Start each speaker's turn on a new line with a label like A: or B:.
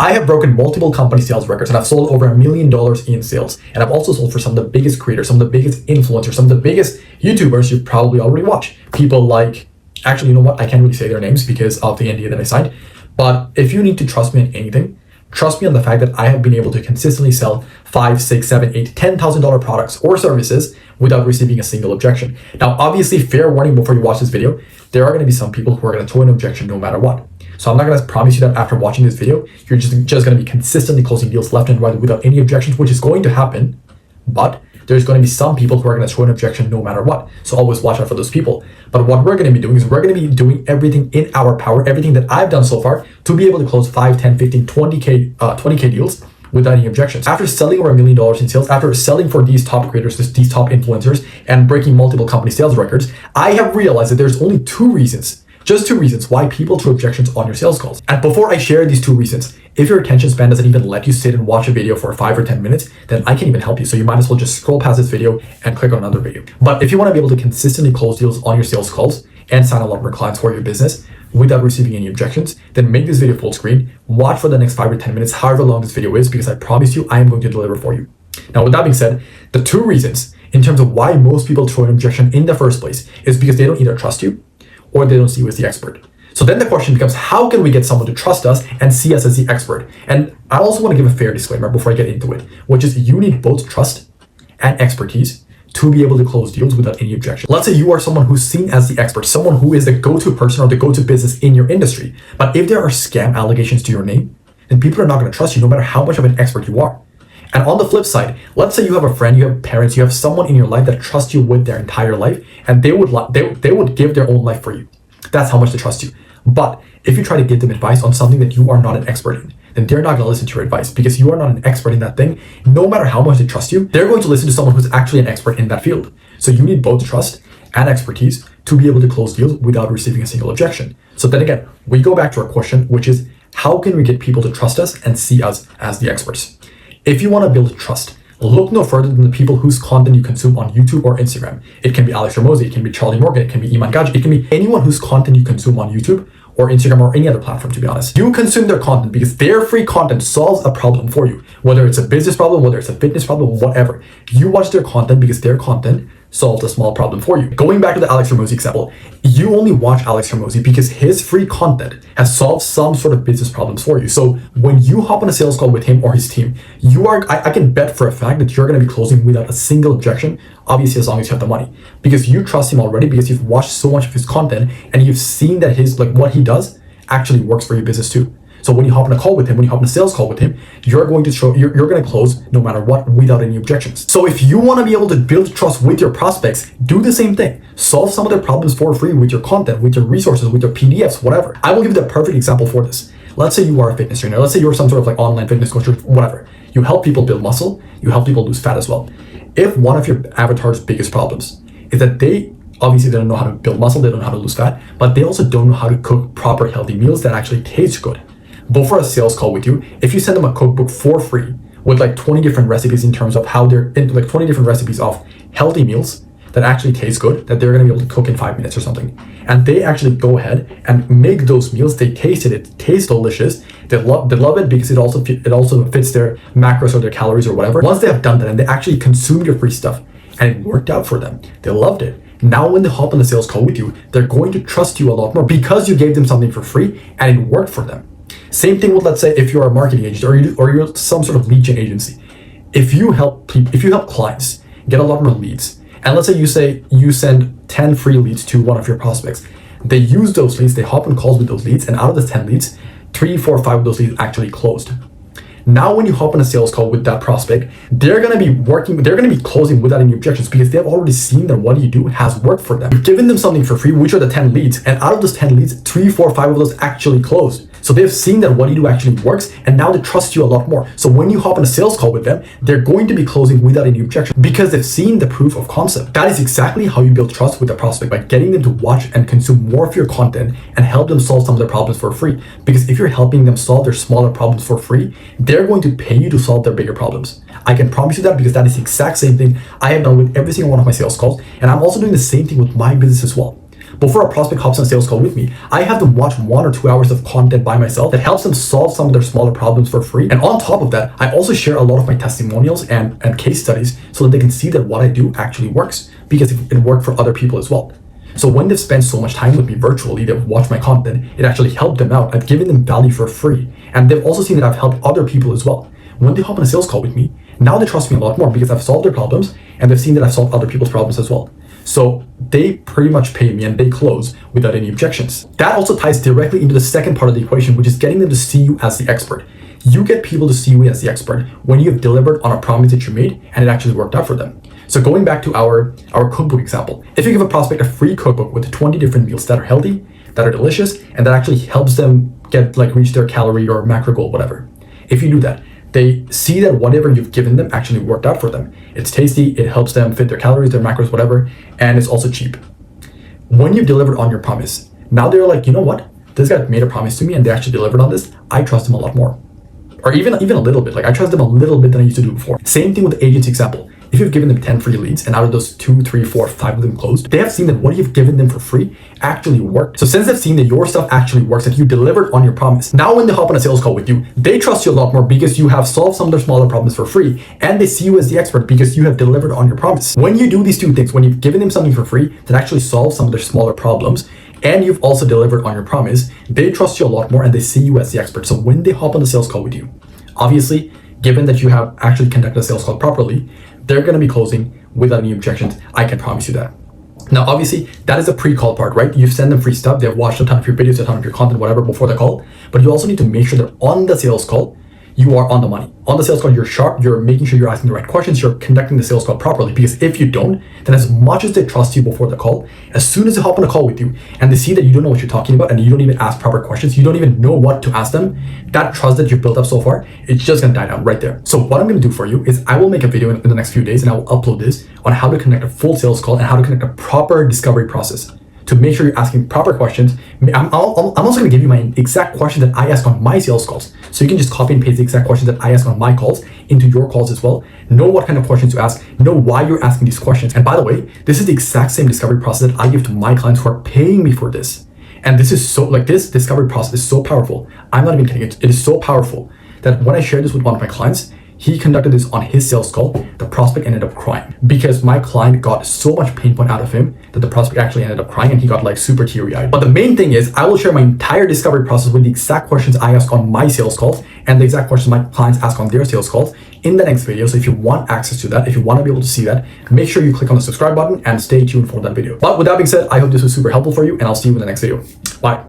A: I have broken multiple company sales records and I've sold over $1 million in sales. And I've also sold for some of the biggest creators, some of the biggest influencers, some of the biggest YouTubers you've probably already watched. People like, actually, you know what? I can't really say their names because of the NDA that I signed. But if you need to trust me on anything, trust me on the fact that I have been able to consistently sell $5, $6, $7, $8, $10,000 products or services without receiving a single objection. Now, obviously, fair warning before you watch this video, there are going to be some people who are going to throw an objection no matter what. So I'm not going to promise you that after watching this video, you're just going to be consistently closing deals left and right without any objections, which is going to happen. But there's going to be some people who are going to throw an objection no matter what. So always watch out for those people. But what we're going to be doing is we're going to be doing everything in our power, everything that I've done so far to be able to close 5, 10, 15, 20K deals without any objections. After selling over $1 million in sales, after selling for these top creators, these top influencers, and breaking multiple company sales records, I have realized that there's only just two reasons why people throw objections on your sales calls. And before I share these two reasons, if your attention span doesn't even let you sit and watch a video for 5 or 10 minutes, then I can't even help you. So you might as well just scroll past this video and click on another video. But if you want to be able to consistently close deals on your sales calls and sign a lot more clients for your business without receiving any objections, then make this video full screen, watch for the next 5 or 10 minutes, however long this video is, because I promise you, I am going to deliver for you. Now, with that being said, the two reasons in terms of why most people throw an objection in the first place is because they don't either trust you or they don't see you as the expert. So then the question becomes, how can we get someone to trust us and see us as the expert? And I also want to give a fair disclaimer before I get into it, which is you need both trust and expertise to be able to close deals without any objection. Let's say you are someone who's seen as the expert, someone who is the go-to person or the go-to business in your industry. But if there are scam allegations to your name, then people are not going to trust you no matter how much of an expert you are. And on the flip side, let's say you have a friend, you have parents, you have someone in your life that trusts you with their entire life, and they would give their own life for you. That's how much they trust you. But if you try to give them advice on something that you are not an expert in, then they're not going to listen to your advice because you are not an expert in that thing. No matter how much they trust you, they're going to listen to someone who's actually an expert in that field. So you need both trust and expertise to be able to close deals without receiving a single objection. So then again, we go back to our question, which is how can we get people to trust us and see us as the experts? If you want to build trust, look no further than the people whose content you consume on YouTube or Instagram. It can be Alex Ramosi, it can be Charlie Morgan, it can be Iman Gadzhi, it can be anyone whose content you consume on YouTube or Instagram or any other platform, to be honest. You consume their content because their free content solves a problem for you. Whether it's a business problem, whether it's a fitness problem, whatever. You watch their content because their content solved a small problem for you. Going back to the Alex Ramosi example, you only watch Alex Ramosi because his free content has solved some sort of business problems for you. So when you hop on a sales call with him or his team, I can bet for a fact that you're going to be closing without a single objection, obviously as long as you have the money, because you trust him already, because you've watched so much of his content and you've seen that what he does actually works for your business too. So when you hop on a call with him, when you hop on a sales call with him, you're going to close no matter what without any objections. So if you want to be able to build trust with your prospects, do the same thing. Solve some of their problems for free with your content, with your resources, with your PDFs, whatever. I will give you the perfect example for this. Let's say you are a fitness trainer. Let's say you're some sort of like online fitness coach or whatever. You help people build muscle. You help people lose fat as well. If one of your avatar's biggest problems is that they don't know how to build muscle, they don't know how to lose fat, but they also don't know how to cook proper healthy meals that actually taste good. Before a sales call with you, if you send them a cookbook for free with like 20 different recipes in terms of how they're into like 20 different recipes of healthy meals that actually taste good, that they're going to be able to cook in 5 minutes or something, and they actually go ahead and make those meals, they tasted it tastes delicious, they love it because it also fits their macros or their calories or whatever. Once they have done that and they actually consumed your free stuff and it worked out for them, they loved it. Now when they hop on the sales call with you, they're going to trust you a lot more because you gave them something for free and it worked for them. Same thing with, let's say, if you're a marketing agent or you're some sort of lead gen agency. If you help clients get a lot more leads, and let's say you send 10 free leads to one of your prospects, they use those leads, they hop on calls with those leads, and out of the 10 leads, 3, 4, 5 of those leads actually closed. Now, when you hop on a sales call with that prospect, they're going to be closing without any objections because they've already seen that what you do has worked for them. You've given them something for free, which are the 10 leads, and out of those 10 leads, 3, 4, 5 of those actually closed. So they've seen that what you do actually works, and now they trust you a lot more. So when you hop on a sales call with them, they're going to be closing without any objection because they've seen the proof of concept. That is exactly how you build trust with a prospect, by getting them to watch and consume more of your content and help them solve some of their problems for free. Because if you're helping them solve their smaller problems for free, they're going to pay you to solve their bigger problems. I can promise you that because that is the exact same thing I have done with every single one of my sales calls, and I'm also doing the same thing with my business as well. Before a prospect hops on a sales call with me, I have them watch 1 or 2 hours of content by myself that helps them solve some of their smaller problems for free. And on top of that, I also share a lot of my testimonials and case studies so that they can see that what I do actually works, because it worked for other people as well. So when they've spent so much time with me virtually, they've watched my content, it actually helped them out. I've given them value for free. And they've also seen that I've helped other people as well. When they hop on a sales call with me, now they trust me a lot more because I've solved their problems and they've seen that I've solved other people's problems as well. So they pretty much pay me and they close without any objections. That also ties directly into the second part of the equation, which is getting them to see you as the expert. You get people to see you as the expert when you have delivered on a promise that you made and it actually worked out for them. So going back to our cookbook example, if you give a prospect a free cookbook with 20 different meals that are healthy, that are delicious, and that actually helps them reach their calorie or macro goal, whatever. If you do that, they see that whatever you've given them actually worked out for them. It's tasty, it helps them fit their calories, their macros, whatever, and it's also cheap. When you've delivered on your promise, now they're like, you know what? This guy made a promise to me and they actually delivered on this. I trust him a lot more. Or even a little bit. I trust them a little bit than I used to do before. Same thing with the agency example. If you've given them 10 free leads and out of those 2, 3, 4, 5 of them closed, they have seen that what you've given them for free actually worked. So since they've seen that your stuff actually works, that you delivered on your promise, now when they hop on a sales call with you, they trust you a lot more because you have solved some of their smaller problems for free, and they see you as the expert because you have delivered on your promise. When you do these two things, when you've given them something for free that actually solves some of their smaller problems, and you've also delivered on your promise, they trust you a lot more and they see you as the expert. So when they hop on the sales call with you, obviously, given that you have actually conducted a sales call properly, they're going to be closing without any objections. I can promise you that. Now, obviously, that is the pre-call part, right? You send them free stuff. They've watched a ton of your videos, a ton of your content, whatever, before the call. But you also need to make sure that on the sales call, you are on the money. On the sales call, you're sharp, you're making sure you're asking the right questions, you're conducting the sales call properly. Because if you don't, then as much as they trust you before the call, as soon as they hop on a call with you and they see that you don't know what you're talking about and you don't even ask proper questions, you don't even know what to ask them, that trust that you've built up so far, it's just gonna die down right there. So what I'm gonna do for you is I will make a video in the next few days and I will upload this on how to connect a full sales call and how to connect a proper discovery process to make sure you're asking proper questions. I'm also gonna give you my exact questions that I ask on my sales calls. So you can just copy and paste the exact questions that I ask on my calls into your calls as well. Know what kind of questions to ask, know why you're asking these questions. And by the way, this is the exact same discovery process that I give to my clients who are paying me for this. And this is so, this discovery process is so powerful. I'm not even kidding, it is so powerful that when I share this with one of my clients, he conducted this on his sales call. The prospect ended up crying because my client got so much pain point out of him that the prospect actually ended up crying and he got super teary-eyed. But the main thing is I will share my entire discovery process with the exact questions I ask on my sales calls and the exact questions my clients ask on their sales calls in the next video. So if you want access to that, if you want to be able to see that, make sure you click on the subscribe button and stay tuned for that video. But with that being said, I hope this was super helpful for you and I'll see you in the next video. Bye.